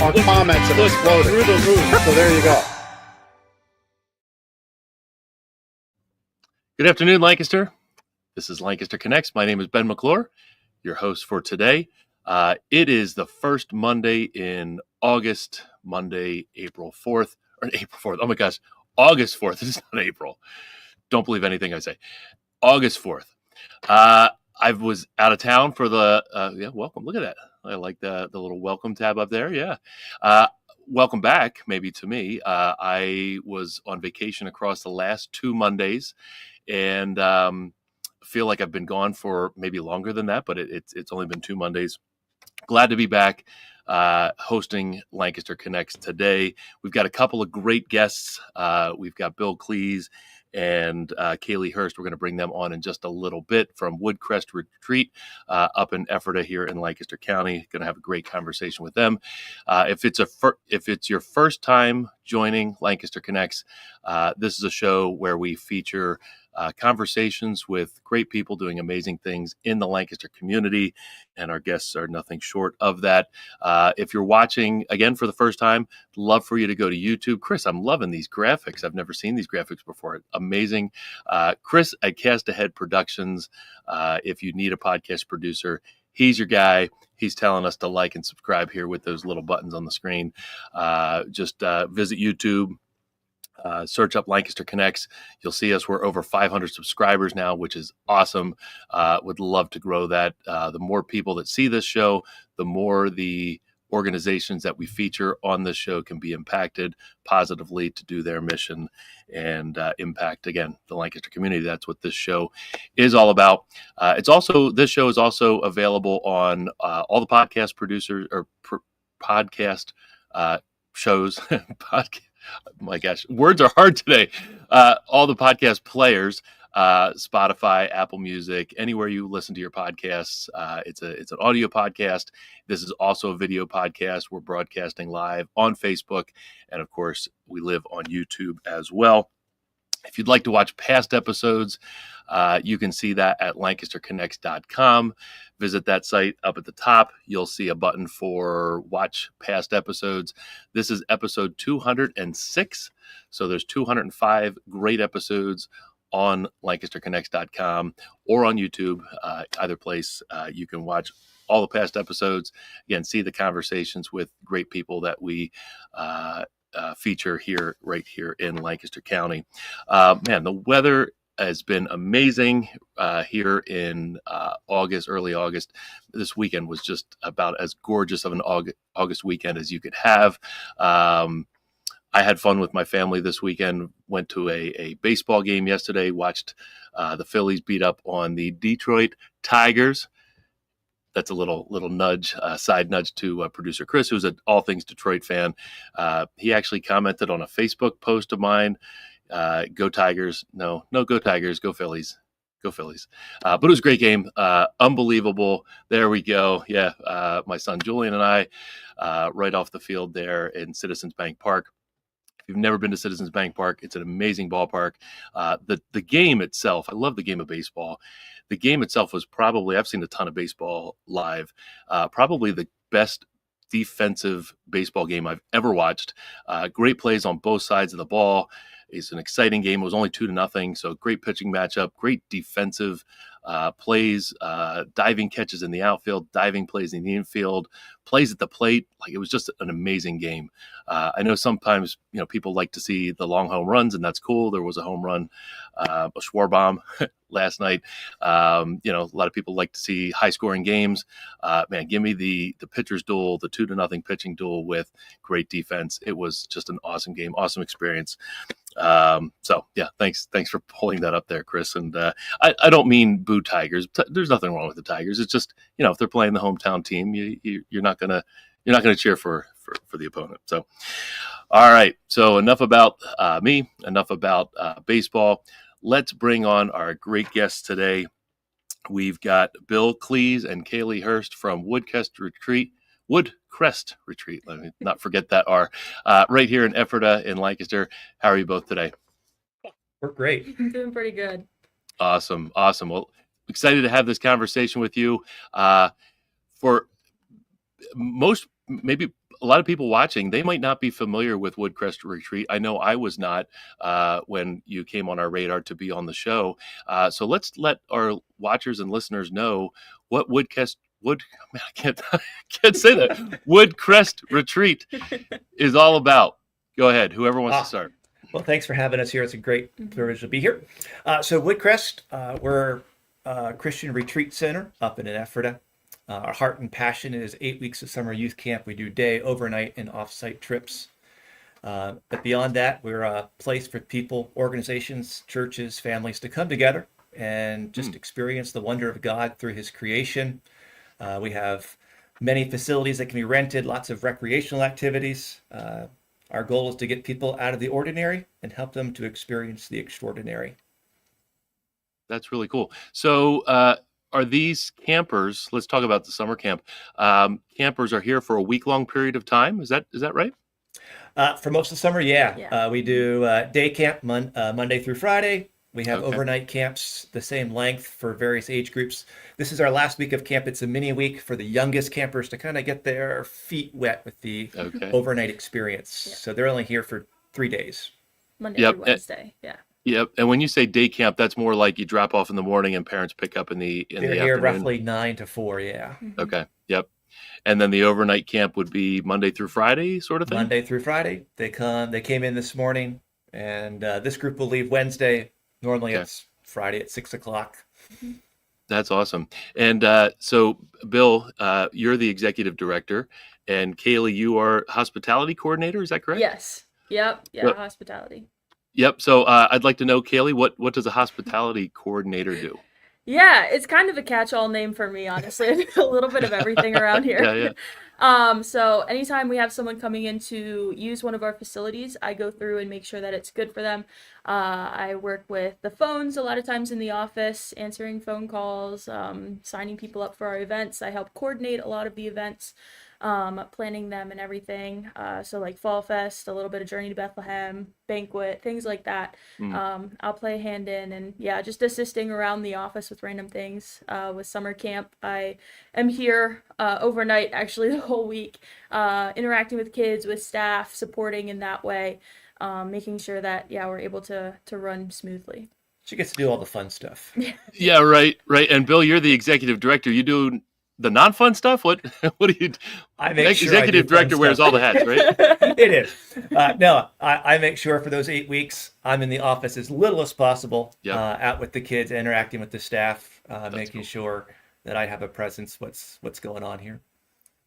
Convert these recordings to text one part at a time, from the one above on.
on comments have exploded. Through the roof. So there you go. Good afternoon, Lancaster. This is Lancaster Connects. My name is Ben McClure, your host for today. It is the first Monday in August, Monday, April 4th, or April 4th. Oh my gosh, August 4th. It's not April. Don't believe anything I say. August 4th. I was out of town for the, welcome. Look at that. I like the little welcome tab up there. Yeah. Welcome back, maybe to me. I was on vacation across the last 2 Mondays and feel like I've been gone for maybe longer than that, but it's only been 2 Mondays. Glad to be back hosting Lancaster Connects today. We've got a couple of great guests. We've got Bill Klees and Kailey Hurst. We're going to bring them on in just a little bit from Woodcrest Retreat up in Ephrata here in Lancaster County. Going to have a great conversation with them. If it's your first time joining Lancaster Connects, this is a show where we feature conversations with great people doing amazing things in the Lancaster community, and our guests are nothing short of that. If you're watching again for the first time, love for you to go to YouTube. Chris, I'm loving these graphics. I've never seen these graphics before. Amazing. Chris at Cast Ahead Productions. If you need a podcast producer, he's your guy. He's telling us to like and subscribe here with those little buttons on the screen. Just visit YouTube. Search up Lancaster Connects. You'll see us. We're over 500 subscribers now, which is awesome. Would love to grow that. The more people that see this show, the more the organizations that we feature on this show can be impacted positively to do their mission and impact, again, the Lancaster community. That's what this show is all about. This show is also available on all the podcast producers or podcast shows. My gosh, words are hard today. All the podcast players, Spotify, Apple Music, anywhere you listen to your podcasts. It's an audio podcast. This is also a video podcast. We're broadcasting live on Facebook. And of course, we live on YouTube as well. If you'd like to watch past episodes, you can see that at lancasterconnects.com. Visit that site. Up at the top, you'll see a button for watch past episodes. This is episode 206. So there's 205 great episodes on lancasterconnects.com or on YouTube. Either place, you can watch all the past episodes. Again, see the conversations with great people that we feature right here in Lancaster County. Man, the weather has been amazing here in early August. This weekend was just about as gorgeous of an August weekend as you could have. I had fun with my family this weekend, went to a baseball game yesterday, watched the Phillies beat up on the Detroit Tigers. That's a little nudge, side nudge to producer Chris, who's an all things Detroit fan. He actually commented on a Facebook post of mine, go Tigers. No, go Tigers, go Phillies. Go Phillies. But it was a great game. Unbelievable. There we go. Yeah, my son Julian and I right off the field there in Citizens Bank Park. If you've never been to Citizens Bank Park, it's an amazing ballpark. The game itself, I love the game of baseball. The game itself was probably, I've seen a ton of baseball live, probably the best defensive baseball game I've ever watched. Great plays on both sides of the ball. It's an exciting game. It was only 2-0, so great pitching matchup, great defensive plays, diving catches in the outfield, diving plays in the infield, plays at the plate. Like, it was just an amazing game. I know sometimes people like to see the long home runs, and that's cool. There was a home run, a Schwarbomb last night. A lot of people like to see high scoring games. Man, give me the pitcher's duel, the 2-0 pitching duel with great defense. It was just an awesome game, awesome experience. So yeah, thanks for pulling that up there, Chris. And I don't mean boo Tigers. There's nothing wrong with the Tigers. It's just, if they're playing the hometown team, you're not gonna cheer for the opponent. So, all right. So enough about me. Enough about baseball. Let's bring on our great guests today. We've got Bill Klees and Kailey Hurst from Woodcrest Retreat. Let me not forget that R. Right here in Ephrata in Lancaster. How are you both today? We're great. I'm doing pretty good. Awesome. Well, excited to have this conversation with you. For most, maybe a lot of people watching, they might not be familiar with Woodcrest Retreat. I know I was not when you came on our radar to be on the show. So let's let our watchers and listeners know what man, I can't can't say that Woodcrest Retreat is all about. Go ahead, whoever wants to start. Well, thanks for having us here. It's a great privilege to be here. So Woodcrest, we're a Christian retreat center up in Ephrata. Our heart and passion is 8 weeks of summer youth camp. We do day, overnight, and off-site trips. But beyond that, we're a place for people, organizations, churches, families to come together and just experience the wonder of God through His creation. We have many facilities that can be rented, lots of recreational activities. Our goal is to get people out of the ordinary and help them to experience the extraordinary. That's really cool. So, are these campers? Let's talk about the summer camp. Campers are here for a week-long period of time. Is that right? For most of the summer, yeah. We do day camp Monday through Friday. We have overnight camps the same length for various age groups. This is our last week of camp. It's a mini week for the youngest campers to kind of get their feet wet with the overnight experience. Yeah. So they're only here for 3 days. Monday through Wednesday, Yep. And when you say day camp, that's more like you drop off in the morning and parents pick up in the They're here afternoon. Roughly 9 to 4, yeah. Okay. Yep. And then the overnight camp would be Monday through Friday sort of thing? Monday through Friday. They came in this morning, and this group will leave Wednesday. Normally it's Friday at 6 o'clock. That's awesome. And so, Bill, you're the executive director, and Kailey, you are hospitality coordinator. Is that correct? Yes. Yep. Yeah, hospitality. Yep. So I'd like to know, Kailey, what does a hospitality coordinator do? Yeah, it's kind of a catch-all name for me, honestly. I do a little bit of everything around here. So anytime we have someone coming in to use one of our facilities, I go through and make sure that it's good for them. I work with the phones a lot of times in the office, answering phone calls, signing people up for our events. I help coordinate a lot of the events, planning them and everything. So like Fall Fest, a little bit of Journey to Bethlehem, banquet, things like that. I'll play a hand in, and just assisting around the office with random things. With summer camp, I am here overnight, actually the whole week, interacting with kids, with staff, supporting in that way, making sure that we're able to run smoothly. She gets to do all the fun stuff. Yeah, right. And Bill, you're the executive director. You do the non-fun stuff? What do you do? I make sure executive director wears all the hats, right? It is. No, I make sure for those 8 weeks, I'm in the office as little as possible, out with the kids, interacting with the staff, making sure that I have a presence, what's going on here.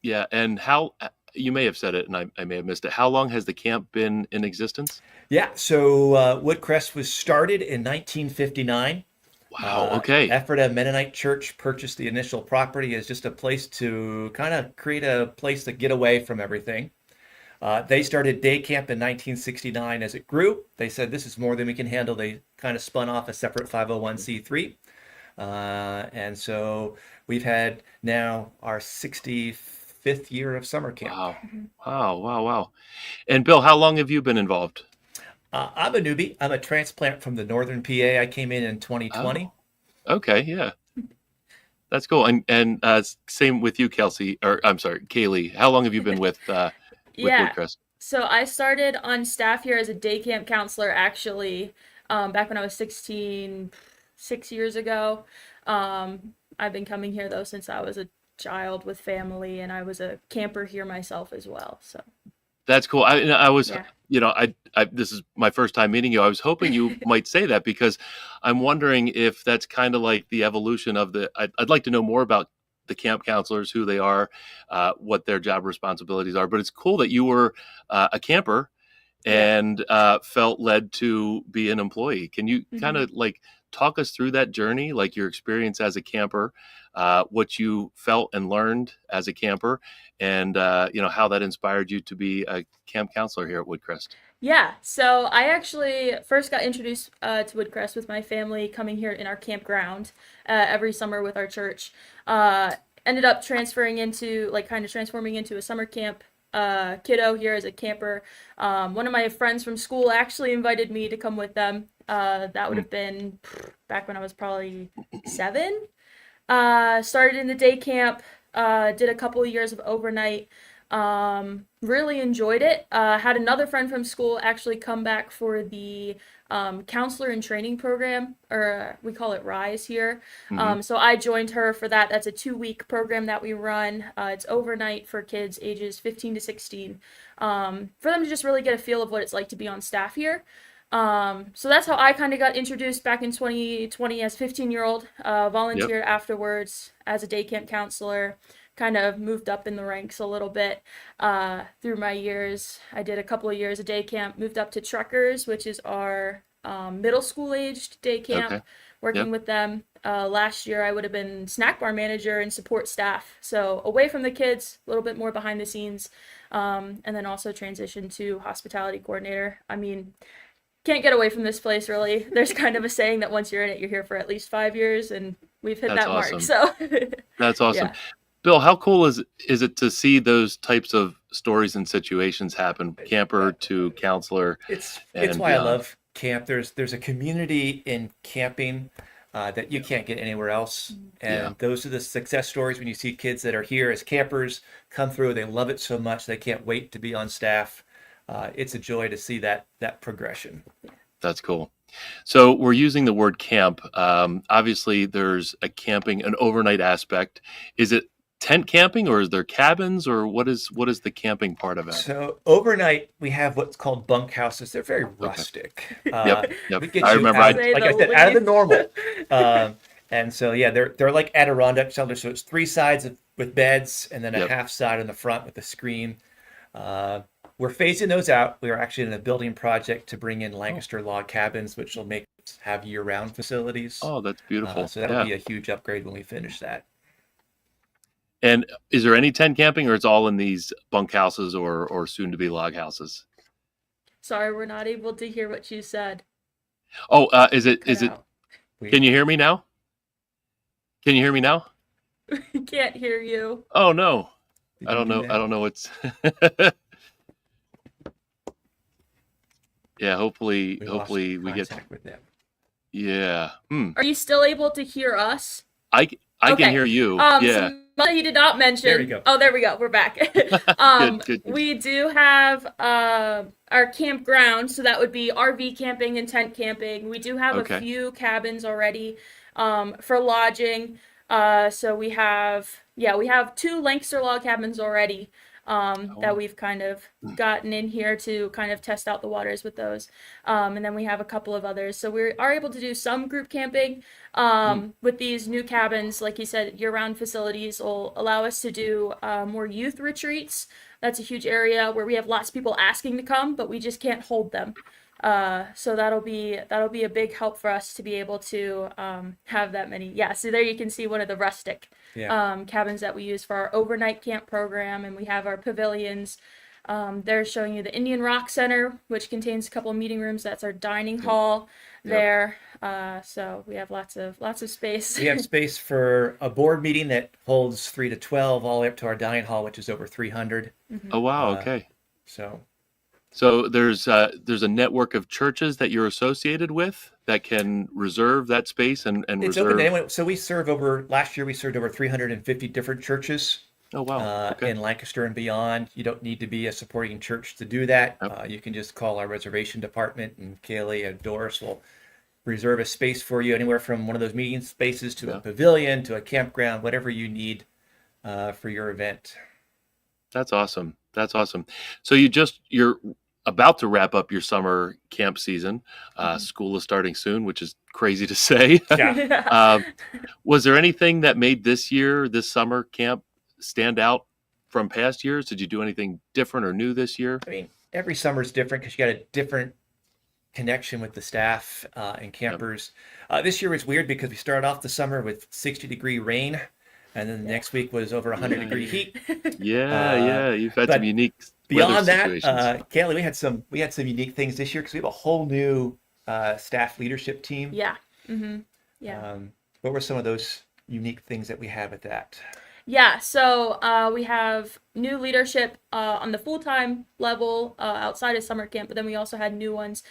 Yeah, and how, you may have said it, and I may have missed it. How long has the camp been in existence? Yeah, so Woodcrest was started in 1959. Wow, okay. Ephrata Mennonite Church purchased the initial property as just a place to kind of create a place to get away from everything. They started day camp in 1969. As it grew, they said, this is more than we can handle. They kind of spun off a separate 501c3. And so we've had now our 65th year of summer camp. Wow. And Bill, how long have you been involved? I'm a newbie. I'm a transplant from the northern PA. I came in 2020. Oh, okay, yeah. That's cool. And same with you, Kailey. How long have you been with Woodcrest? So I started on staff here as a day camp counselor, actually, back when I was 16, 6 years ago. I've been coming here, though, since I was a child with family, and I was a camper here myself as well. So that's cool. I was, this is my first time meeting you. I was hoping you might say that, because I'm wondering if that's kind of like the evolution of I'd like to know more about the camp counselors, who they are, what their job responsibilities are. But it's cool that you were a camper and felt led to be an employee. Can you kind of like talk us through that journey, like your experience as a camper, what you felt and learned as a camper, and how that inspired you to be a camp counselor here at Woodcrest? Yeah, so I actually first got introduced to Woodcrest with my family coming here in our campground every summer with our church. Ended up transforming into a summer camp kiddo here as a camper. One of my friends from school actually invited me to come with them. That would have been back when I was probably 7. Started in the day camp, did a couple of years of overnight. Really enjoyed it. Had another friend from school actually come back for the counselor and training program, or we call it RISE here. Hmm. So I joined her for that. That's a 2-week program that we run. It's overnight for kids ages 15 to 16, for them to just really get a feel of what it's like to be on staff here. So that's how I kind of got introduced back in 2020 as 15-year-old, Yep. volunteered afterwards as a day camp counselor, kind of moved up in the ranks a little bit through my years. I did a couple of years of day camp, moved up to Truckers, which is our middle school aged day camp, Okay. working Yep. with them. Last year, I would have been snack bar manager and support staff. So away from the kids, a little bit more behind the scenes, and then also transitioned to hospitality coordinator. I mean, can't get away from this place really. There's kind of a saying that once you're in it, you're here for at least 5 years, and we've hit That's that mark. awesome. So That's awesome. yeah. Bill, how cool is it to see those types of stories and situations happen, camper to counselor It's and why I beyond? love camp. There's a community in camping that you can't get anywhere else, Yeah, and those are the success stories when you see kids that are here as campers come through. They love it so much they can't wait to be on staff. It's a joy to see that progression. that's cool. So we're using the word camp. Obviously, there's an overnight aspect. Is it tent camping, or is there cabins, or what is the camping part of it? So overnight we have what's called bunk houses. They're very Okay. rustic. Yep. Yep. We get I you remember. out, Say like the I said, out of the least. normal. And so yeah, they're like Adirondack shelters. So it's three sides with beds, and then a Yep. half side in the front with a screen. Uh, we're phasing those out. We are actually in a building project to bring in Oh, Lancaster log cabins, which will make us have year-round facilities. oh, that's beautiful. So that'll Yeah. be a huge upgrade when we finish that. And is there any tent camping, or it's all in these bunk houses or soon to be log houses? Sorry, we're not able to hear what you said. Oh, is it Cut is it? out. Can We you hear me now? Can you hear me now? Can't hear you. Oh no, did I you don't do know. I that? don't know what's. Yeah, hopefully, We lost hopefully we get. contact with them. Yeah. Are you still able to hear us? I can Okay. hear you. Yeah. Something he did not mention. There you go. Oh, there we go. We're back. Good. We do have our campground, so that would be RV camping and tent camping. We do have a Okay. few cabins already for lodging. So we have 2 Lancaster log cabins already that Oh, we've kind of gotten in here to kind of test out the waters with those. And then we have a couple of others. So we are able to do some group camping with these new cabins. Like you said, year-round facilities will allow us to do more youth retreats. That's a huge area where we have lots of people asking to come, but we just can't hold them. So that'll be a big help for us to be able to have that many. Yeah, so there you can see one of the rustic Yeah. cabins that we use for our overnight camp program, and we have our pavilions. They're showing you the Indian Rock Center, which contains a couple of meeting rooms. That's our dining hall yep. there. So we have lots of space. We have space for a board meeting that holds 3 to 12, all the way up to our dining hall, which is over 300. Oh wow. Uh, Okay. So So there's a network of churches that you're associated with that can reserve that space and it's open to reserve. anyone. So last year we served over 350 different churches Oh wow. Okay. in Lancaster and beyond. You don't need to be a supporting church to do that. Yep. You can just call our reservation department, and Kailey and Doris will reserve a space for you anywhere from one of those meeting spaces to Yeah. a pavilion to a campground, whatever you need for your event. That's awesome. That's awesome. So you're about to wrap up your summer camp season. School is starting soon, which is crazy to say. Yeah. Um, was there anything that made this summer camp stand out from past years? Did you do anything different or new this year? I mean, every summer is different because you got a different connection with the staff and Yep. campers. This year was weird because we started off the summer with 60-degree rain, and then the next week was over 100-degree heat. Yeah. You've had some But unique weather beyond that, situations. Kaylee, we had some unique things this year because we have a whole new staff leadership team. Yeah. Yeah. What were some of those unique things that we have at that? Yeah, so we have new leadership on the full-time level outside of summer camp, but then we also had new ones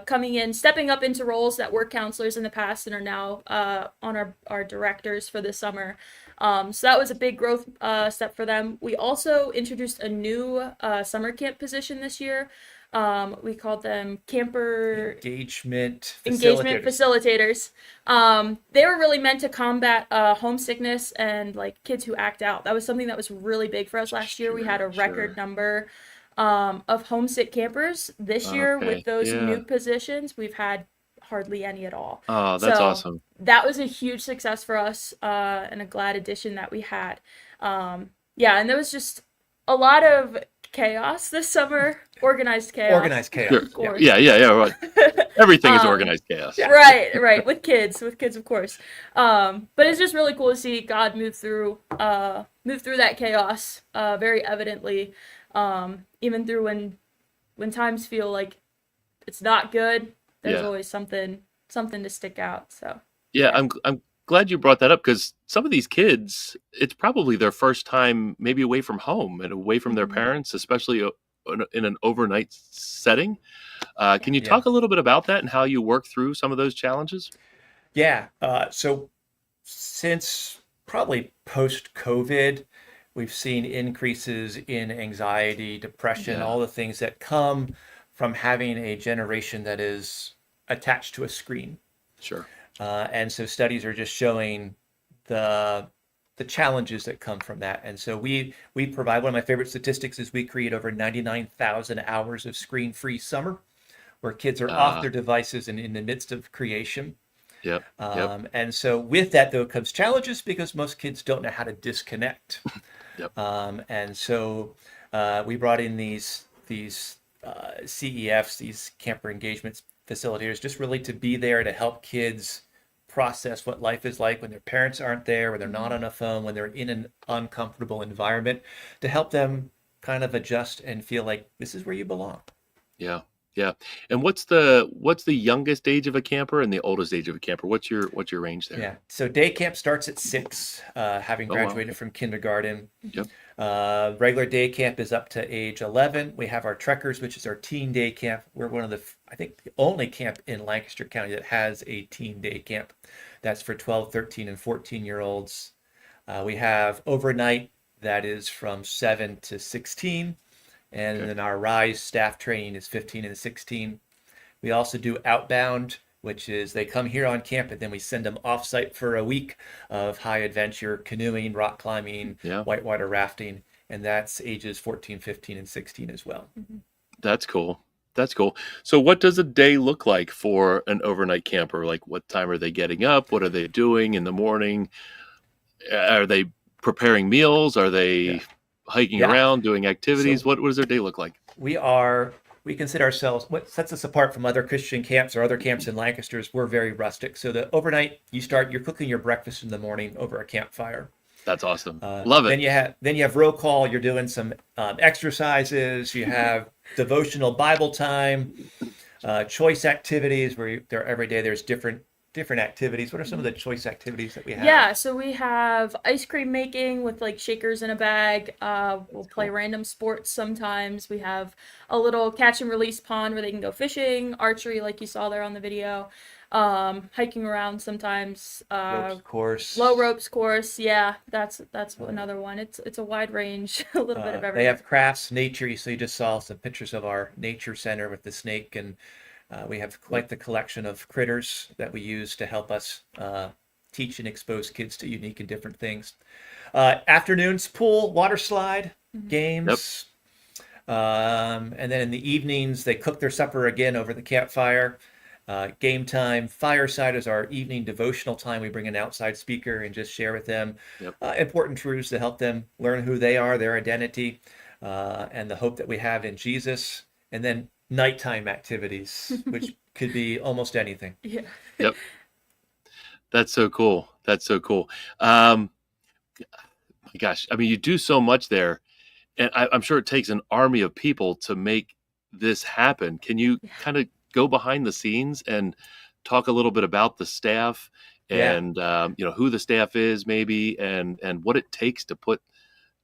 coming in, stepping up into roles that were counselors in the past and are now on our directors for the summer. So that was a big growth step for them. We also introduced a new summer camp position this year. We called them camper Engagement facilitators. They were really meant to combat homesickness and like kids who act out. That was something that was really big for us last year. We had a record number of homesick campers. This year with those new positions, we've had hardly any at all. Oh, that's awesome. That was a huge success for us and a glad addition that we had. And there was just a lot of chaos this summer. Organized chaos. Sure. Of course. Yeah. Right. Everything is organized chaos. Yeah. Right. With kids, of course. But it's just really cool to see God move through that chaos very evidently. Even through when times feel like it's not good, there's always something to stick out. So I'm glad you brought that up, because some of these kids, it's probably their first time maybe away from home and away from their parents, especially in an overnight setting. Can you talk a little bit about that and how you work through some of those challenges? Yeah. So since probably post-COVID, we've seen increases in anxiety, depression, all the things that come from having a generation that is attached to a screen. Sure. And so studies are just showing the challenges that come from that. And so we provide, one of my favorite statistics is we create over 99,000 hours of screen-free summer, where kids are off their devices and in the midst of creation. And so with that, though, comes challenges, because most kids don't know how to disconnect. And so we brought in these CEFs, these camper engagement facilitators, just really to be there to help kids process what life is like when their parents aren't there, when they're not on a phone, when they're in an uncomfortable environment, to help them kind of adjust and feel like this is where you belong. Yeah. And what's the youngest age of a camper and the oldest age of a camper? What's your range there? Yeah. So day camp starts at 6, having graduated from kindergarten. Regular day camp is up to age 11. We have our trekkers, which is our teen day camp. We're one of the only camp in Lancaster County that has a teen day camp. That's for 12, 13, and 14-year-olds. We have overnight, that is from 7 to 16. And then our RISE staff training is 15 and 16. We also do outbound, which is they come here on camp and then we send them off-site for a week of high adventure canoeing, rock climbing, whitewater rafting. And that's ages 14, 15, and 16 as well. That's cool. So what does a day look like for an overnight camper? Like, what time are they getting up? What are they doing in the morning? Are they preparing meals? Are they hiking around, doing activities? So what does their day look like? We consider ourselves, what sets us apart from other Christian camps or other camps in Lancaster is we're very rustic. So the overnight, you're cooking your breakfast in the morning over a campfire. That's awesome. Love it. Then you have roll call. You're doing some exercises. You have devotional Bible time, choice activities where every day there's different activities. What are some of the choice activities that we have? Yeah, so we have ice cream making with like shakers in a bag. We'll play random sports sometimes. We have a little catch and release pond where they can go fishing, archery like you saw there on the video, hiking around sometimes. Ropes course. Low ropes course. Yeah, that's another one. It's a wide range, a little bit of everything. They have crafts, nature. So you just saw some pictures of our nature center with the snake, and we have quite the collection of critters that we use to help us teach and expose kids to unique and different things. Afternoons, pool, water slide, games. And then in the evenings, they cook their supper again over the campfire. Game time. Fireside is our evening devotional time. We bring an outside speaker and just share with them important truths to help them learn who they are, their identity, and the hope that we have in Jesus. And then nighttime activities, which could be almost anything. That's so cool. My gosh, I mean, you do so much there, and I'm sure it takes an army of people to make this happen. Can you kind of go behind the scenes and talk a little bit about the staff and who the staff is maybe, and what it takes to put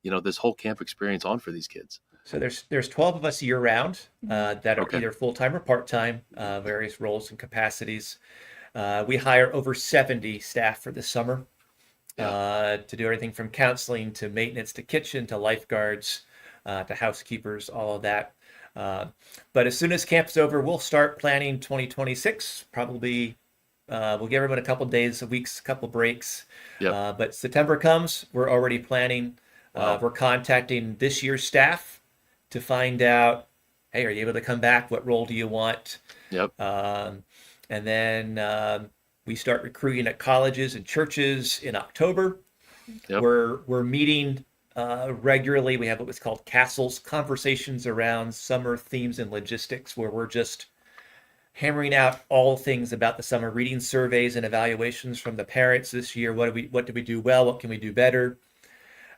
this whole camp experience on for these kids? So there's 12 of us year round that are either full-time or part-time, various roles and capacities. We hire over 70 staff for the summer. to do everything from counseling to maintenance to kitchen to lifeguards to housekeepers, all of that. But as soon as camp's over, we'll start planning 2026. Probably we'll give everyone a couple days, a week's, a couple breaks. Yep. But September comes, we're already planning. Wow. We're contacting this year's staff to find out, hey, are you able to come back? What role do you want? Yep. And then we start recruiting at colleges and churches in October. Yep. We're meeting regularly. We have what's called castles, conversations around summer themes and logistics, where we're just hammering out all things about the summer, reading surveys and evaluations from the parents this year. What did we do well? What can we do better?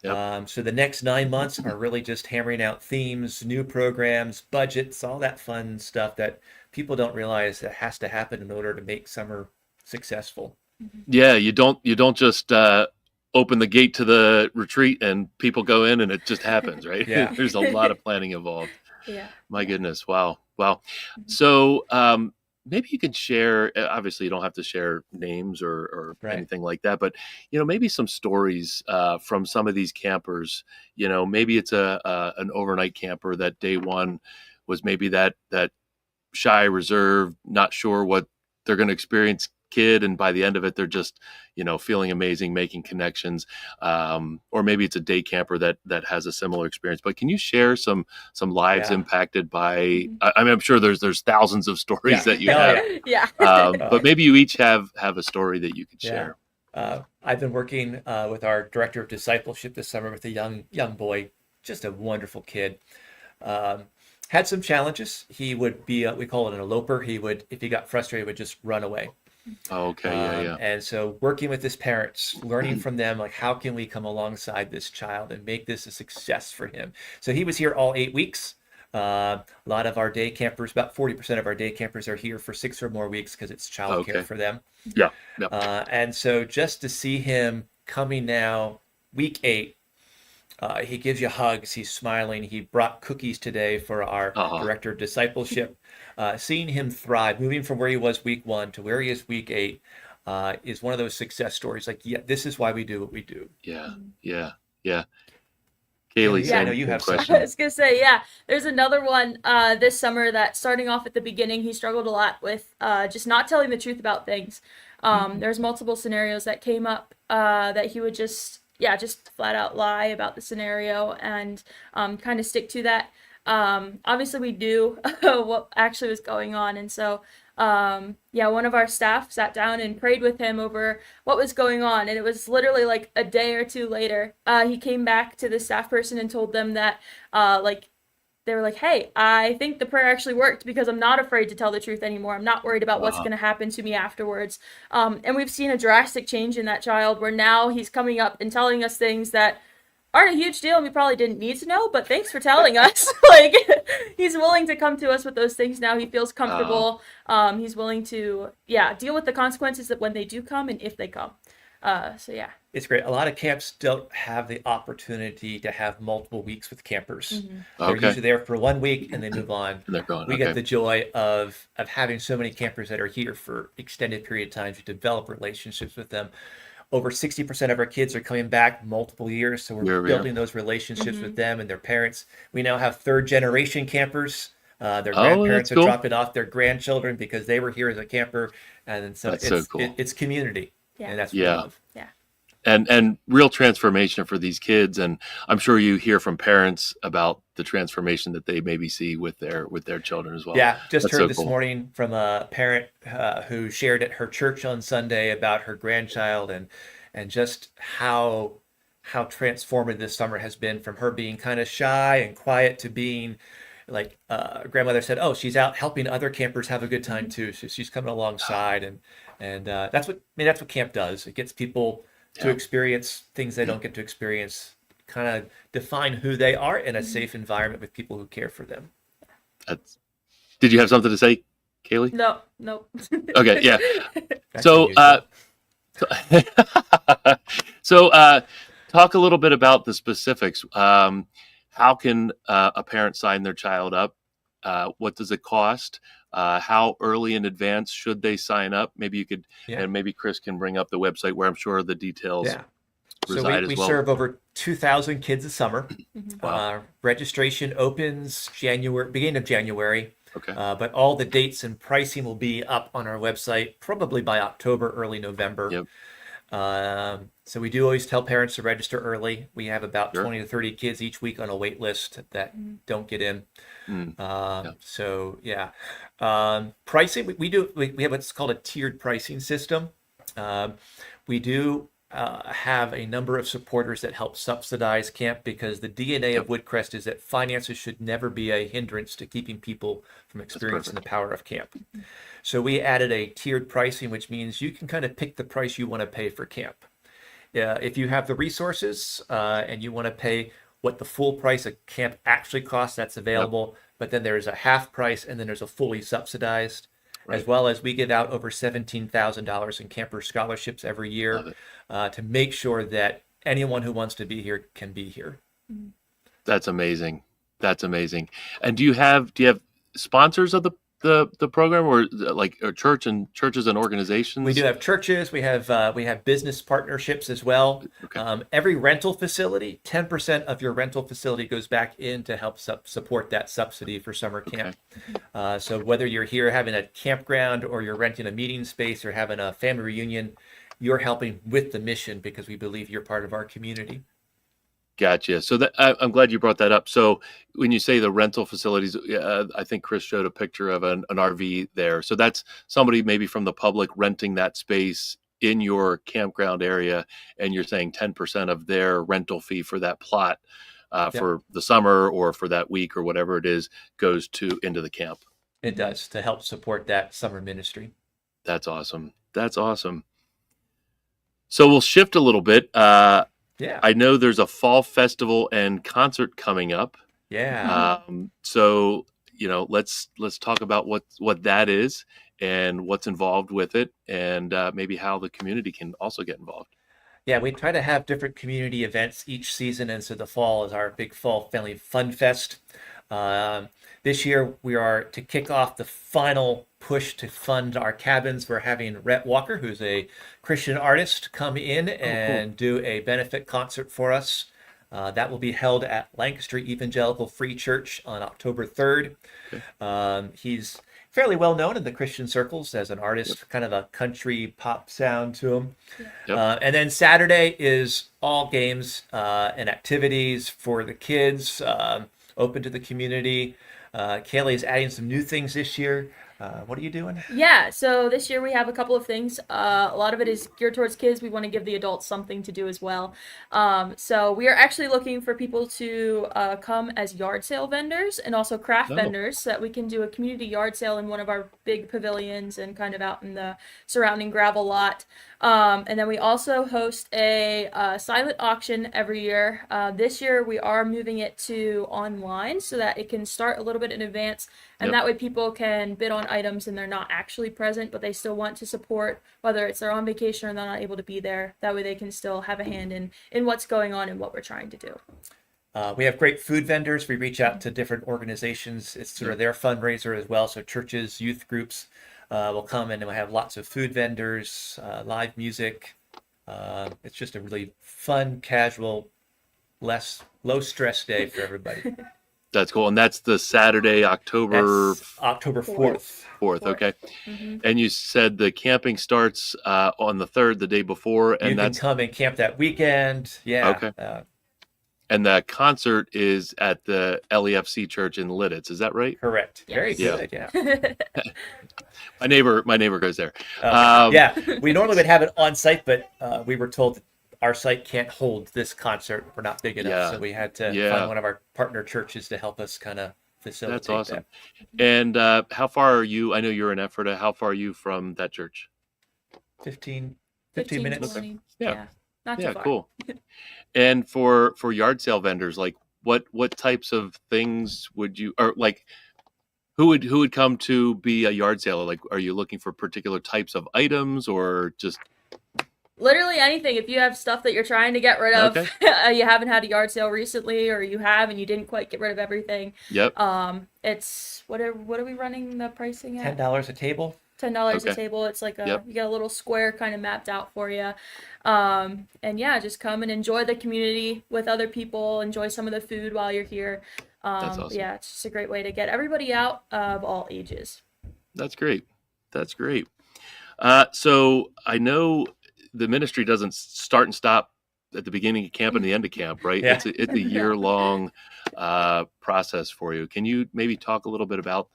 Yep. So the next 9 months are really just hammering out themes, new programs, budgets, all that fun stuff that people don't realize that has to happen in order to make summer successful. Yeah, you don't just open the gate to the retreat and people go in and it just happens, right? Yeah. There's a lot of planning involved. Yeah. My goodness. Wow. So maybe you can share, obviously you don't have to share names or Right. anything like that, but maybe some stories from some of these campers. Maybe it's an overnight camper that day one was maybe that shy, reserved, not sure what they're going to experience kid, and by the end of it they're just feeling amazing, making connections, or maybe it's a day camper that has a similar experience. But can you share some lives Yeah. impacted by I'm sure there's thousands of stories Yeah. that you Oh, have, Yeah. but maybe you each have a story that you could Yeah. share. I've been working with our director of discipleship this summer with a young boy, just a wonderful kid. Had some challenges. He would be, we call it an eloper. He would, if he got frustrated, would just run away. Oh, okay. Yeah. And so working with his parents, learning from them, like how can we come alongside this child and make this a success for him? So he was here all 8 weeks. A lot of our day campers, about 40% of our day campers are here for 6 or more weeks because it's childcare Okay. for them. Yeah. And so just to see him coming now, week 8, he gives you hugs. He's smiling. He brought cookies today for our director of discipleship. Seeing him thrive, moving from where he was week 1 to where he is week 8, is one of those success stories. Like, yeah, this is why we do what we do. Yeah. Kailey, Yeah, I know you have some. question. I was gonna say, yeah, there's another one this summer that, starting off at the beginning, he struggled a lot with just not telling the truth about things. There's multiple scenarios that came up that he would just flat out lie about the scenario and kind of stick to that. Obviously we knew what actually was going on, and so one of our staff sat down and prayed with him over what was going on, and it was literally like a day or two later, he came back to the staff person and told them that they were like, hey, I think the prayer actually worked because I'm not afraid to tell the truth anymore. I'm not worried about what's going to happen to me afterwards. And we've seen a drastic change in that child, where now he's coming up and telling us things that aren't a huge deal and we probably didn't need to know, but thanks for telling us. Like, he's willing to come to us with those things now. He feels comfortable. He's willing to deal with the consequences that when they do come and if they come. It's great. A lot of camps don't have the opportunity to have multiple weeks with campers. They're Okay. usually there for 1 week and they move on. And they're gone. We Okay. get the joy of having so many campers that are here for extended period of time to develop relationships with them. Over 60% of our kids are coming back multiple years, so we're building those relationships with them and their parents. We now have third generation campers. Their grandparents are cool. dropping off their grandchildren because they were here as a camper, and so That's it's so cool. it's community, and that's what Yeah. we love. And real transformation for these kids. And I'm sure you hear from parents about the transformation that they maybe see with their children as well. Yeah, just That's heard so this cool. morning from a parent who shared at her church on Sunday about her grandchild and just how transformative this summer has been, from her being kind of shy and quiet to being like grandmother said, oh, she's out helping other campers have a good time too. So she's coming alongside, and that's what camp does. It gets people to experience things they don't get to experience, kind of define who they are in a safe environment with people who care for them. Did you have something to say, Kailey? No. Okay, yeah. That's So, unusual. so talk a little bit about the specifics. How can a parent sign their child up? What does it cost? How early in advance should they sign up? Maybe you could, and maybe Chris can bring up the website where I'm sure the details So reside we as well? serve over 2,000 kids a summer. Wow. Registration opens beginning of January. Okay. But all the dates and pricing will be up on our website probably by October, early November. Yep. So we do always tell parents to register early. We have about Sure. 20 to 30 kids each week on a wait list that don't get in. Yeah. So yeah, pricing we have what's called a tiered pricing system. We do have a number of supporters that help subsidize camp because the DNA of Woodcrest is that finances should never be a hindrance to keeping people from experiencing the power of camp. So we added a tiered pricing, which means you can kind of pick the price you want to pay for camp. If you have the resources and you want to pay what the full price of camp actually costs, that's available. But then there's a half price and then there's a fully subsidized, as well as we give out over $17,000 in camper scholarships every year to make sure that anyone who wants to be here can be here. That's amazing. That's amazing. And do you have sponsors of the program, or like churches and organizations? We do have churches. We have business partnerships as well. Okay. Every rental facility, 10% of your rental facility goes back in to help support that subsidy for summer camp. So whether you're here having a campground or you're renting a meeting space or having a family reunion, you're helping with the mission because we believe you're part of our community. Gotcha. So I'm glad you brought that up. So when you say the rental facilities, I think Chris showed a picture of an RV there. So that's somebody maybe from the public renting that space in your campground area, and you're saying 10% of their rental fee for that plot for the summer or for that week or whatever it is goes into the camp. It does, to help support that summer ministry. That's awesome. That's awesome. So we'll shift a little bit. I know there's a fall festival and concert coming up. Yeah. So let's talk about what that is and what's involved with it, and maybe how the community can also get involved. Yeah, we try to have different community events each season, and so the fall is our big fall family fun fest. This year we are to kick off the final push to fund our cabins. We're having Rhett Walker, who's a Christian artist, come in and do a benefit concert for us. That will be held at Lancaster Evangelical Free Church on October 3rd. He's fairly well known in the Christian circles as an artist, kind of a country pop sound to him. And then Saturday is all games and activities for the kids, open to the community. Kailey is adding some new things this year. What are you doing? Yeah, so this year we have a couple of things. A lot of it is geared towards kids. We want to give the adults something to do as well. So we are actually looking for people to come as yard sale vendors and also craft vendors so that we can do a community yard sale in one of our big pavilions and kind of out in the surrounding gravel lot. And then we also host a silent auction every year. This year we are moving it to online so that it can start a little bit in advance, and that way people can bid on items and they're not actually present, but they still want to support, whether it's they're on vacation or they're not able to be there. That way they can still have a hand in what's going on and what we're trying to do. We have great food vendors. We reach out to different organizations. It's sort of their fundraiser as well. So churches, youth groups will come in, and we'll have lots of food vendors, live music. It's just a really fun, casual, low stress day for everybody. That's cool. And that's the Saturday, October 4th. 4th. Okay. And you said the camping starts on the 3rd, the day before, and you can come and camp that weekend. Yeah. Okay. And the concert is at the LEFC Church in Lidditz. Is that right? Correct. Yes. Very good. Yeah. My neighbor goes there. Yeah. We normally would have it on site, but we were told that our site can't hold this concert. We're not big enough, so we had to find one of our partner churches to help us kind of facilitate. That's awesome. That. And how far are you? I know you're in Ephrata. How far are you from that church? 15 minutes. 20. Yeah. Not too far. Cool. And for yard sale vendors, like what types of things would you, or like who would come to be a yard seller? Like, are you looking for particular types of items or just literally anything? If you have stuff that you're trying to get rid of, you haven't had a yard sale recently, or you have and you didn't quite get rid of everything. Yep. It's what are we running the pricing at? $10 a table. $10 a Okay. table. It's like Yep. you got a little square kind of mapped out for you. And yeah, just come and enjoy the community with other people, enjoy some of the food while you're here. That's awesome. Yeah, it's just a great way to get everybody out of all ages. That's great. That's great. So I know the ministry doesn't start and stop at the beginning of camp and the end of camp, right? Yeah. It's a year-long process for you. Can you maybe talk a little bit about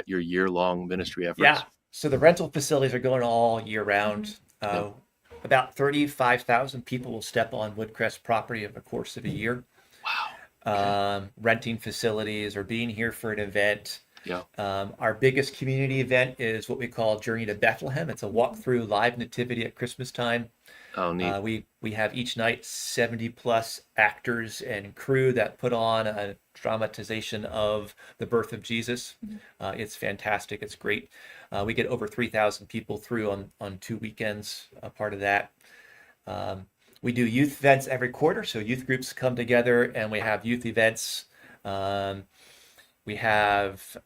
your year-long ministry efforts? Yeah. So the rental facilities are going all year round. Yep. About 35,000 people will step on Woodcrest property over the course of a year. Wow. Renting facilities or being here for an event. Yeah. Our biggest community event is what we call Journey to Bethlehem. It's a walk-through live nativity at Christmas time. Oh, neat. We have each night 70 plus actors and crew that put on a dramatization of the birth of Jesus. It's fantastic. It's great. We get over 3,000 people through on 2 weekends, a part of that. We do youth events every quarter. So youth groups come together and we have youth events. We have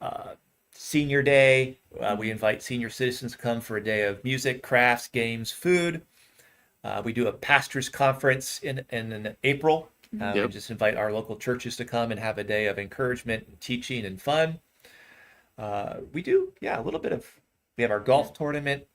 Senior Day. We invite senior citizens to come for a day of music, crafts, games, food. We do a pastors conference in April. We just invite our local churches to come and have a day of encouragement, and teaching, and fun. We do, a little bit of. We have our golf tournament.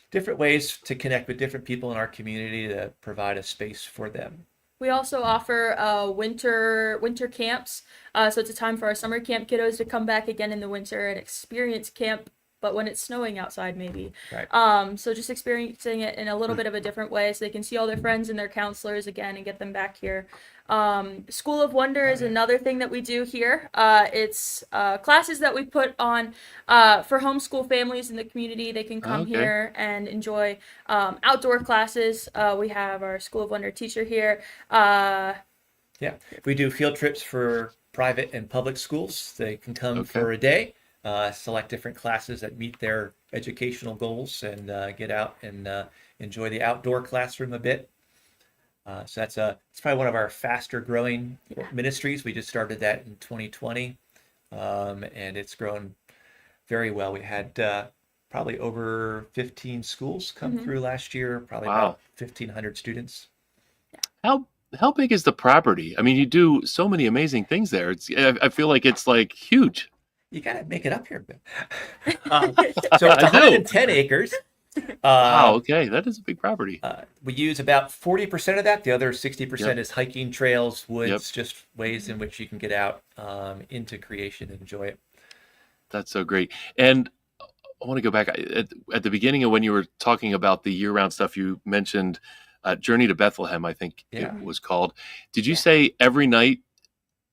Different ways to connect with different people in our community to provide a space for them. We also offer winter camps. So it's a time for our summer camp kiddos to come back again in the winter and experience camp, but when it's snowing outside, maybe. Right. So just experiencing it in a little bit of a different way so they can see all their friends and their counselors again and get them back here. School of Wonder is another thing that we do here. It's classes that we put on for homeschool families in the community. They can come here and enjoy outdoor classes. We have our School of Wonder teacher here. We do field trips for private and public schools. They can come for a day, select different classes that meet their educational goals, and get out and enjoy the outdoor classroom a bit. So it's probably one of our faster growing ministries. We just started that in 2020, and it's grown very well. We had probably over 15 schools come through last year, probably about 1,500 students. How big is the property? I mean, you do so many amazing things there. I feel like it's like huge. You got to make it up here. So it's 110 acres. Wow, okay. That is a big property. We use about 40% of that. The other 60% is hiking trails, woods, just ways in which you can get out into creation and enjoy it. That's so great. And I want to go back at the beginning of when you were talking about the year-round stuff, you mentioned Journey to Bethlehem, I think it was called. Did you say every night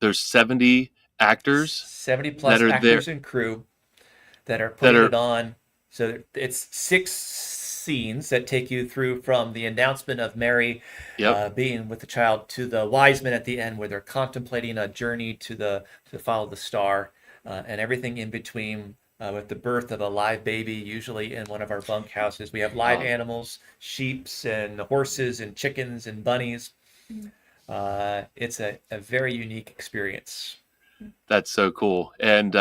there's 70 actors? 70 plus actors and crew that are putting it on. So it's 6 scenes that take you through from the announcement of Mary being with the child to the wise men at the end, where they're contemplating a journey to follow the star, and everything in between, with the birth of a live baby, usually in one of our bunk houses. We have live animals, sheeps and horses and chickens and bunnies. It's a very unique experience. That's so cool. And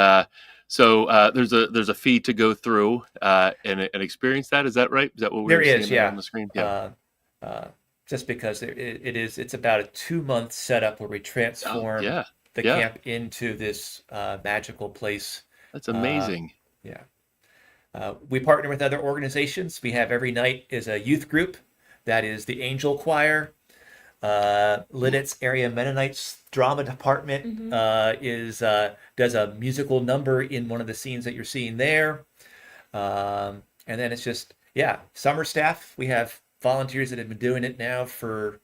so there's a fee to go through and experience that. Is that right? Is that what we were seeing on the screen? Just because it's about a 2-month setup where we transform the camp into this magical place. That's amazing. We partner with other organizations. We have every night is a youth group that is the Angel Choir. Lidditz Area Mennonites Drama Department does a musical number in one of the scenes that you're seeing there. And then it's just, summer staff. We have volunteers that have been doing it now for,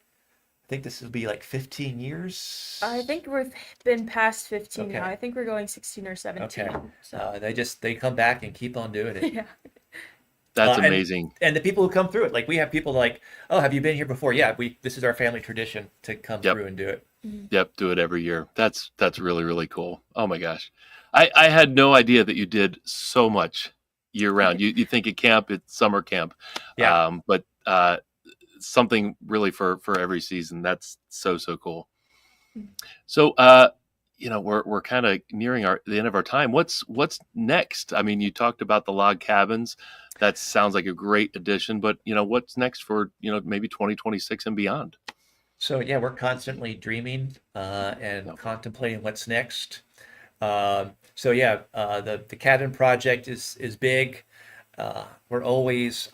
I think this will be like 15 years. I think we've been past 15 now. I think we're going 16 or 17. Okay. So. They come back and keep on doing it. That's amazing. And the people who come through it, like we have people like, oh, have you been here before? Yeah, this is our family tradition to come through and do it. Yep, do it every year. That's really, really cool. Oh my gosh. I had no idea that you did so much year round. You think at camp, it's summer camp. But something really for every season. That's so cool. So we're kind of nearing the end of our time. What's next? I mean, you talked about the log cabins. That sounds like a great addition, but what's next for maybe 2026 and beyond? So yeah, we're constantly dreaming and Yep. contemplating what's next. So yeah, the cabin project is big. We're always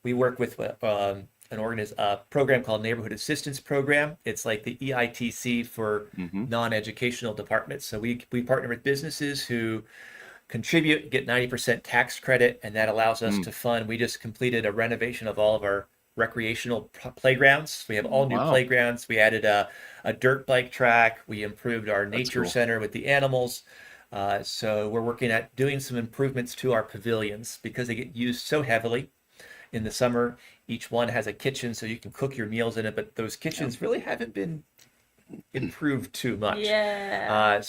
we work with a program called Neighborhood Assistance Program. It's like the EITC for Hmm. non-educational departments. So we partner with businesses who contribute, get 90% tax credit, and that allows us to fund. We just completed a renovation of all of our recreational playgrounds. We have all new Wow. playgrounds. We added a dirt bike track. We improved our nature Cool. center with the animals. So we're working at doing some improvements to our pavilions because they get used so heavily in the summer. Each one has a kitchen so you can cook your meals in it, but those kitchens really haven't been improved too much. Yeah.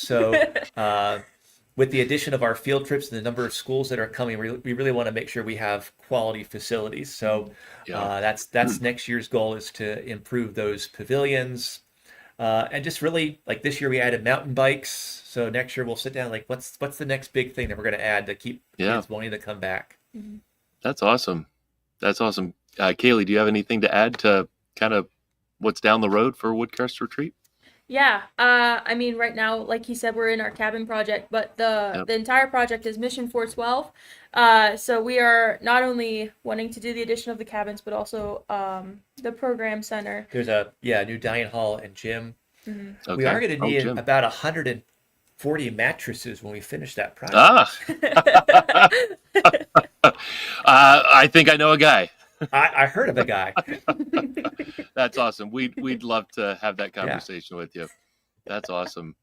With the addition of our field trips and the number of schools that are coming, we really want to make sure we have quality facilities. So Yeah. that's next year's goal, is to improve those pavilions. And just really, like this year we added mountain bikes. So next year we'll sit down, like what's the next big thing that we're going to add to keep kids wanting to come back. That's awesome. That's awesome. Kailey, do you have anything to add to kind of what's down the road for Woodcrest Retreat? Yeah, I mean, right now, like he said, we're in our cabin project, but the entire project is Mission 412. So we are not only wanting to do the addition of the cabins, but also the program center. There's a new dining hall and gym. Okay. We are going to need Jim. about 140 mattresses when we finish that project. I think I know a guy. I heard of a guy. That's awesome. We'd love to have that conversation with you. That's awesome.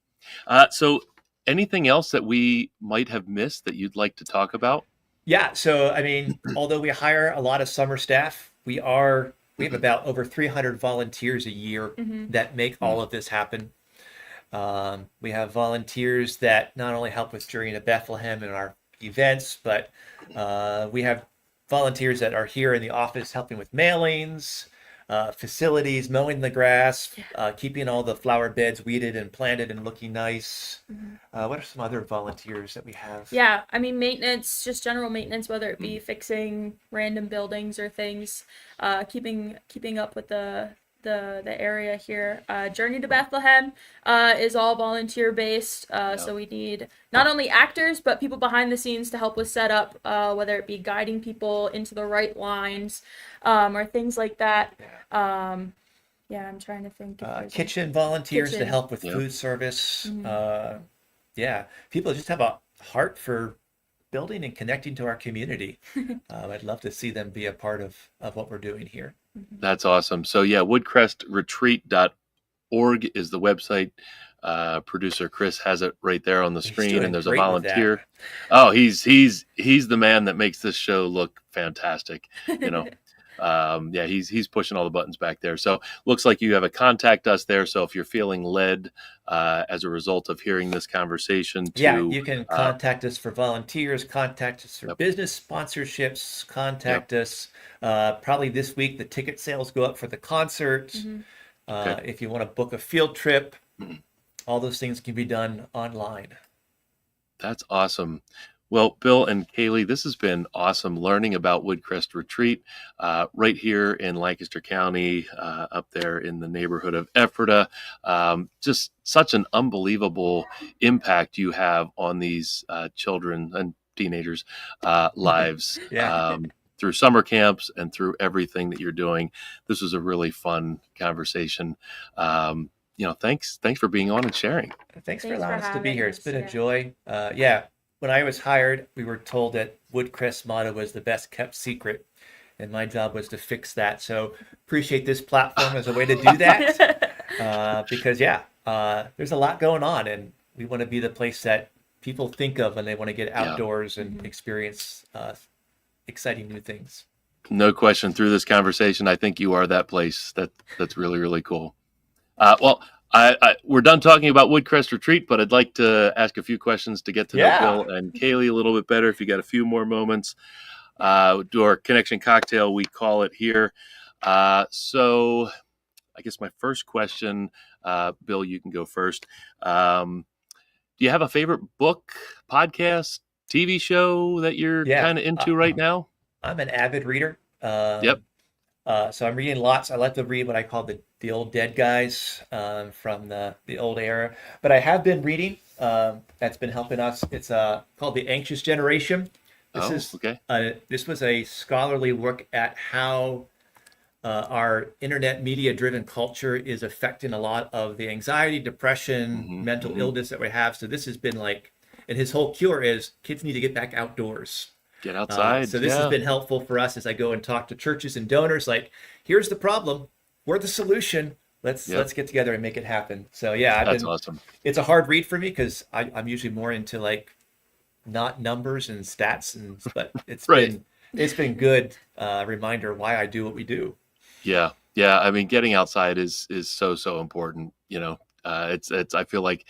So anything else that we might have missed that you'd like to talk about? Yeah. So, I mean, although we hire a lot of summer staff, we have about over 300 volunteers a year that make all of this happen. We have volunteers that not only help with Journey to Bethlehem and our events, but we have volunteers that are here in the office helping with mailings, facilities, mowing the grass, keeping all the flower beds weeded and planted and looking nice. What are some other volunteers that we have? Yeah, I mean, maintenance, just general maintenance, whether it be fixing random buildings or things, keeping up with the area here. Journey to Bethlehem is all volunteer based, so we need not only actors but people behind the scenes to help with setup, whether it be guiding people into the right lines or things like that. I'm trying to think. Kitchen volunteers to help with food service. People just have a heart for building and connecting to our community. I'd love to see them be a part of what we're doing here. That's awesome. So woodcrestretreat.org is the website. Producer Chris has it right there on the screen, and there's a volunteer. Oh, he's the man that makes this show look fantastic. He's pushing all the buttons back there. So looks like you have a contact us there. So if you're feeling led as a result of hearing this conversation, you can contact us for volunteers, contact us for business sponsorships, contact us. Probably this week the ticket sales go up for the concert. If you want to book a field trip, all those things can be done online. That's awesome. Well, Bill and Kailey, this has been awesome learning about Woodcrest Retreat right here in Lancaster County, up there in the neighborhood of Ephrata. Just such an unbelievable impact you have on these children and teenagers' lives through summer camps and through everything that you're doing. This was a really fun conversation. Thanks for being on and sharing. Thanks for allowing us to be here. It's been a joy. When I was hired, we were told that Woodcrest's motto was the best kept secret, and my job was to fix that. So appreciate this platform as a way to do that, because there's a lot going on, and we want to be the place that people think of when they want to get outdoors and experience exciting new things. No question. Through this conversation, I think you are that place. That's really, really cool. We're done talking about Woodcrest Retreat, but I'd like to ask a few questions to get to know Bill and Kailey a little bit better. If you got a few more moments, do our connection cocktail, we call it here. So I guess my first question, Bill, you can go first. Do you have a favorite book, podcast, TV show that you're kind of into right now? I'm an avid reader. Yep. So I'm reading lots. I like to read what I call the old dead guys from the old era. But I have been reading that's been helping us. It's called The Anxious Generation. This was a scholarly look at how our internet media-driven culture is affecting a lot of the anxiety, depression, mental illness that we have. So this has been like, and his whole cure is kids need to get back outdoors. Get outside. So this has been helpful for us as I go and talk to churches and donors. Like, here's the problem. We're the solution. Let's get together and make it happen. So yeah, that's awesome. It's a hard read for me because I'm usually more into like not numbers and stats, but it's been good reminder why I do what we do. Yeah. I mean, getting outside is so important. It's I feel like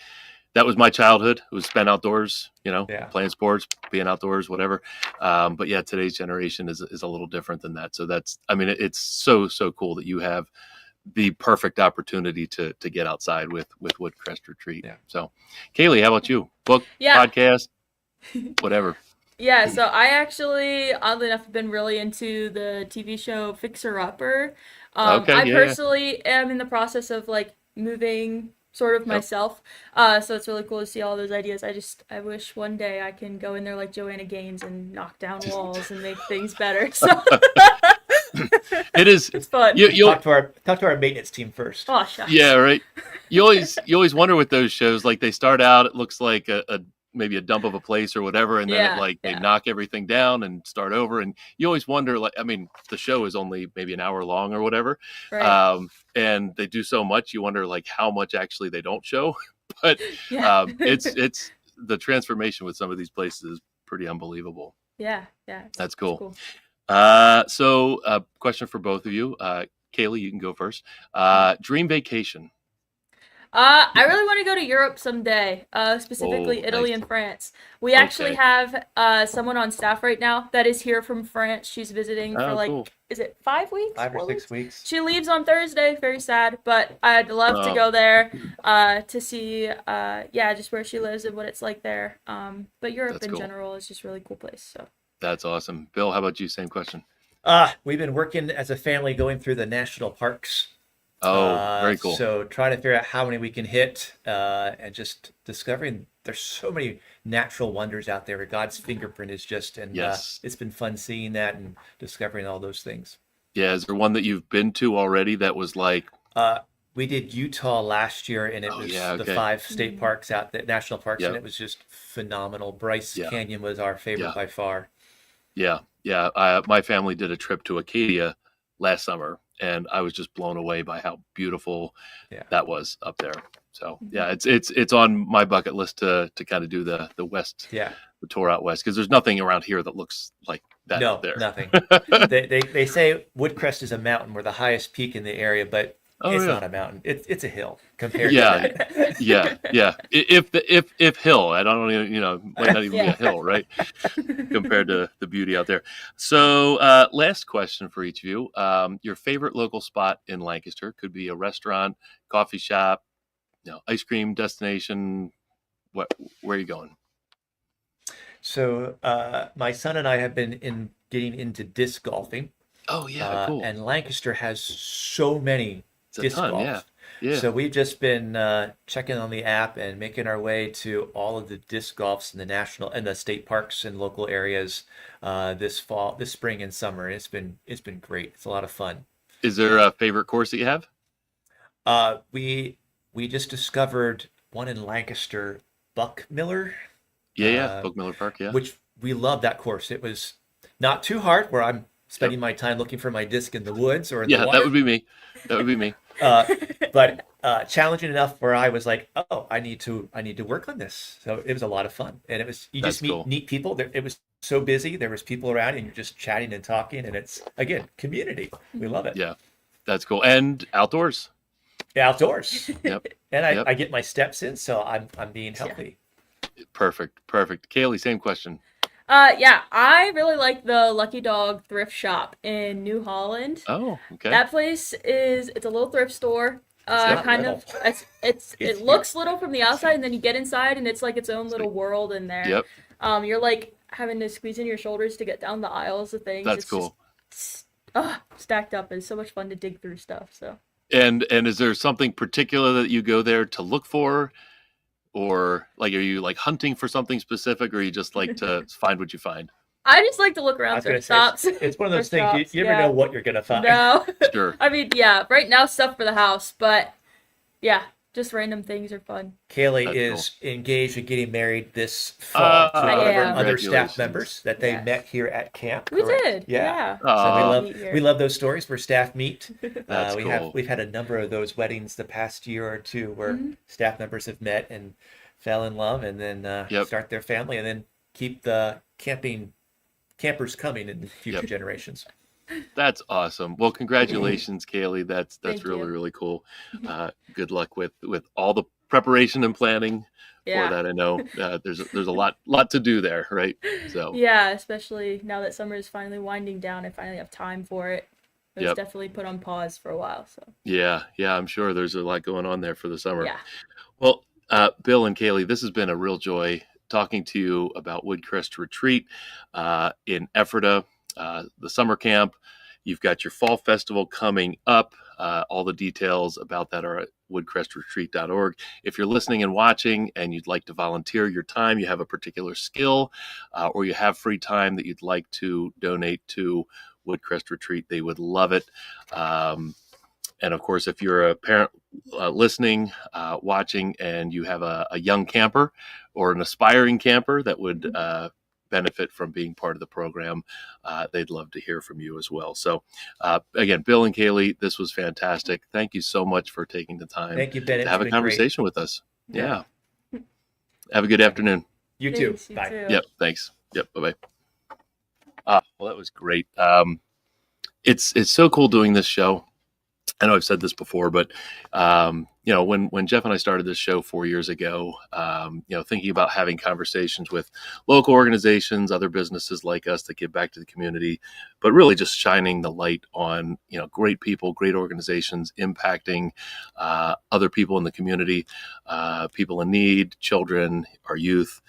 that was my childhood. It was spent outdoors, playing sports, being outdoors, whatever. But yeah, today's generation is a little different than that. So it's so cool that you have the perfect opportunity to get outside with Woodcrest Retreat. Yeah. So Kailey, how about you? Book, podcast, whatever. Yeah, so I actually, oddly enough, have been really into the TV show Fixer Upper. I personally am in the process of like moving sort of myself. So it's really cool to see all those ideas. I wish one day I can go in there like Joanna Gaines and knock down walls and make things better. So it's fun. You'll talk to our maintenance team first. Oh, shucks. Yeah, right. You always wonder with those shows, like they start out, it looks like maybe a dump of a place or whatever, and then they knock everything down and start over, and you always wonder, like, I mean, the show is only maybe an hour long or whatever, right. And they do so much, you wonder like how much actually they don't show, but it's the transformation with some of these places is pretty unbelievable. That's cool. So question for both of you. Kailey, you can go first. Dream vacation. I really want to go to Europe someday, specifically Italy and France. We actually have someone on staff right now that is here from France. She's visiting for cool. Is it 5 weeks? 5 or 6 weeks. She leaves on Thursday. Very sad, but I'd love to go there to see, just where she lives and what it's like there. But Europe in general is just a really cool place. So that's awesome. Bill, how about you? Same question. We've been working as a family going through the national parks. Very cool. So trying to figure out how many we can hit and just discovering there's so many natural wonders out there where God's fingerprint is just, and it's been fun seeing that and discovering all those things. Yeah. Is there one that you've been to already that was like? We did Utah last year, and it was the 5 state parks out there, national parks, and it was just phenomenal. Bryce Canyon was our favorite by far. Yeah. My family did a trip to Acadia last summer, and I was just blown away by how beautiful that was up there. So it's on my bucket list to kind of do the west, the tour out west, because there's nothing around here that looks like that out there. Nothing. they say Woodcrest is a mountain. We're the highest peak in the area, but it's not a mountain. It's a hill compared to that. Yeah. If hill, I don't even, might not even be a hill, right? Compared to the beauty out there. So last question for each of you. Your favorite local spot in Lancaster could be a restaurant, coffee shop, ice cream destination. Where are you going? So my son and I have been getting into disc golfing. Oh yeah, cool. And Lancaster has so many disc golf. Yeah. So we've just been checking on the app and making our way to all of the disc golfs in the national and the state parks and local areas this spring and summer. It's been great. It's a lot of fun. Is there a favorite course that you have? We just discovered one in Lancaster, Buckmiller. Buckmiller Park. Yeah, which we love that course. It was not too hard, where I'm spending my time looking for my disc in the woods or in the water. That would be me. But challenging enough where I was like, I need to work on this. So it was a lot of fun, and it was just meet neat people. It was so busy. There was people around, and you're just chatting and talking, and it's again community. We love it. Yeah, that's cool. And outdoors. Yeah, outdoors. Yep. And I get my steps in, so I'm being healthy. Perfect. Kailey, same question. Yeah, I really like the Lucky Dog thrift shop in New Holland. Oh, okay. That place it's a little thrift store. It's not Kind little. of it It's looks little from the outside, and then you get inside, and it's like its own It's little like, world in there. yep, You're like having to squeeze in your shoulders to get down the aisles of things. that's It's just cool. stacked up. It's so much fun to dig through stuff. So And is there something particular that you go there to look for, or like are you like hunting for something specific, or you just like to find what you find? I just like to look I around was going to thrift say, stops. it's one of those Thrift things, you, shops, you never yeah. know what you're going to find. No, Sure. I mean, yeah. Right now, stuff for the house, but yeah, just random things are fun. Kaylee That's is engaged and getting married this fall to Ah, one of am. our other staff congratulations. members that they Yes. met here at camp. We correct? did. Yeah. Yeah. So we Aw, love Meet we here. love those stories where staff meet. that's cool. We've had a number of those weddings the past year or two where Mhm. staff members have met and fell in love and then Yep. start their family and then keep the campers coming in future Yep. generations. That's awesome. Well, congratulations, Kaylee. That's Thank really, you. really cool. Good luck with all the preparation and planning for Yeah. that. I know there's a lot to do there, right? So Yeah, especially now that summer is finally winding down. I finally have time for it. It was Yep. definitely put on pause for a while. So yeah, I'm sure there's a lot going on there for the summer. yeah. Well, Bill and Kaylee, this has been a real joy talking to you about Woodcrest Retreat in Ephrata, the summer camp. You've got your fall festival coming up. All the details about that are at woodcrestretreat.org. If you're listening and watching and you'd like to volunteer your time, you have a particular skill, or you have free time that you'd like to donate to Woodcrest Retreat, they would love it. And of course, if you're a parent listening, watching, and you have a young camper or an aspiring camper that would benefit from being part of the program, they'd love to hear from you as well. So again, Bill and Kaylee, this was fantastic. Thank you so much for taking the time Thank you, Ben. to It's have a been great. conversation with us. Yeah. Yeah. Have a good afternoon. You too. Thanks, you Bye. too. Yep. Thanks. Yep. Bye-bye. Well, that was great. It's so cool doing this show. I know I've said this before, but when Jeff and I started this show 4 years ago, thinking about having conversations with local organizations, other businesses like us that give back to the community, but really just shining the light on great people, great organizations impacting other people in the community, people in need, children, our youth.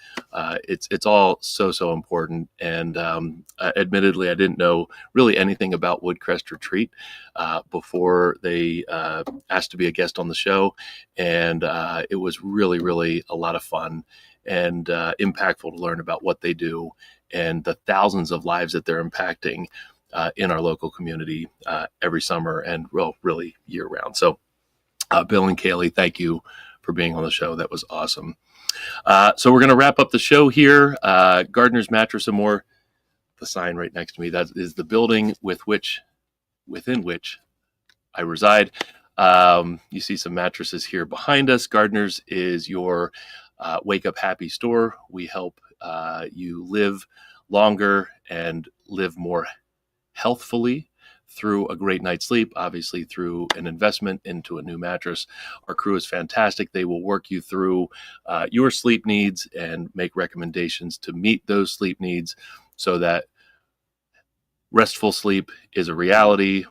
It's all so important. And admittedly, I didn't know really anything about Woodcrest Retreat before they asked to be a guest on the show. And it was really a lot of fun and impactful to learn about what they do and the thousands of lives that they're impacting in our local community every summer and really year round. So Bill and Kaylee, thank you for being on the show. That was awesome. So we're going to wrap up the show here. Gardner's Mattress and More, the sign right next to me, that is the building within which I reside. You see some mattresses here behind us. Gardner's is your wake up happy store. We help you live longer and live more healthfully through a great night's sleep, obviously through an investment into a new mattress. Our crew is fantastic. They will work you through your sleep needs and make recommendations to meet those sleep needs so that restful sleep is a reality.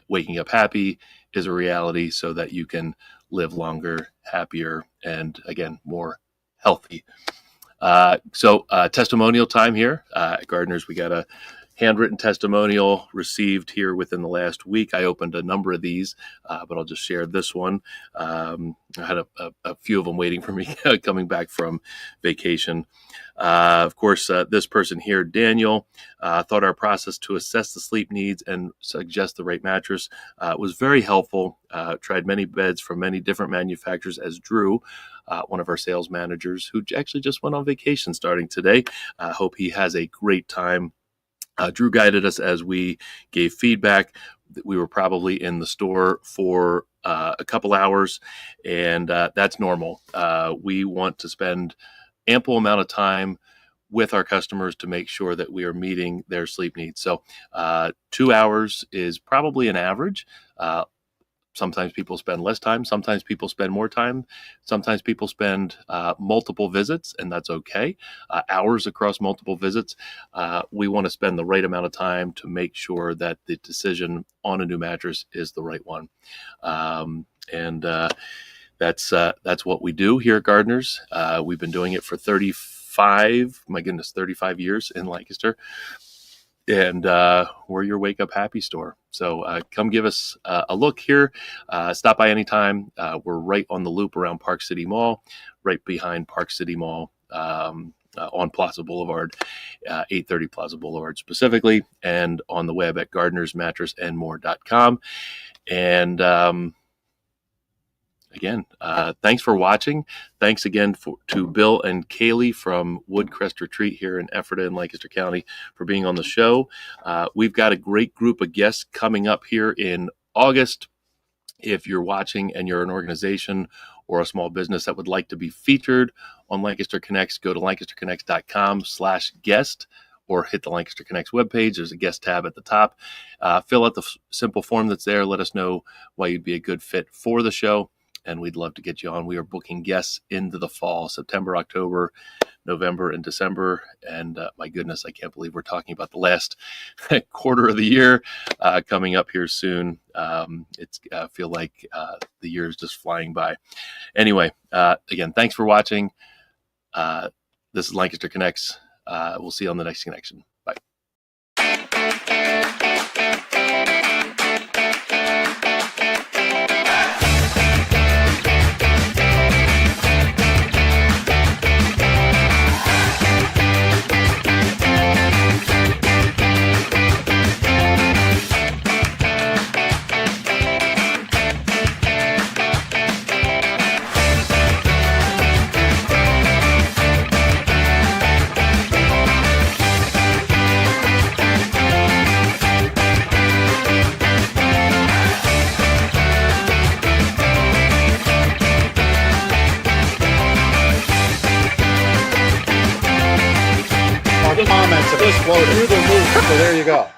Waking up happy is a reality so that you can live longer, happier, and again, more healthy. So testimonial time here at Gardner's. We got a handwritten testimonial received here within the last week. I opened a number of these, but I'll just share this one. I had a few of them waiting for me coming back from vacation. Of course, this person here, Daniel, thought our process to assess the sleep needs and suggest the right mattress was very helpful. Tried many beds from many different manufacturers, as Drew, one of our sales managers, who actually just went on vacation starting today. Hope he has a great time. Drew guided us as we gave feedback. We were probably in the store for a couple hours, and that's normal. We want to spend ample amount of time with our customers to make sure that we are meeting their sleep needs. So 2 hours is probably an average. Sometimes people spend less time. Sometimes people spend more time. Sometimes people spend multiple visits, and that's okay. Hours across multiple visits. We want to spend the right amount of time to make sure that the decision on a new mattress is the right one. That's what we do here at Gardeners. We've been doing it for 35 years in Lancaster. And we're your Wake Up Happy store. So come give us a look here. Stop by anytime. We're right on the loop around Park City Mall, right behind Park City Mall on Plaza Boulevard, 830 Plaza Boulevard specifically, and on the web at gardenersmattressandmore.com. And again, thanks for watching. Thanks again to Bill and Kailey from Woodcrest Retreat here in Ephrata in Lancaster County for being on the show. We've got a great group of guests coming up here in August. If you're watching and you're an organization or a small business that would like to be featured on Lancaster Connects, go to lancasterconnects.com/guest or hit the Lancaster Connects webpage. There's a guest tab at the top. Fill out the simple form that's there. Let us know why you'd be a good fit for the show, and we'd love to get you on. We are booking guests into the fall, September, October, November, and December. And my goodness, I can't believe we're talking about the last quarter of the year coming up here soon. It's feel like the year is just flying by. Anyway, again, thanks for watching. This is Lancaster Connects. We'll see you on the next connection. Bye. Comments have exploded through the roof. So there you go.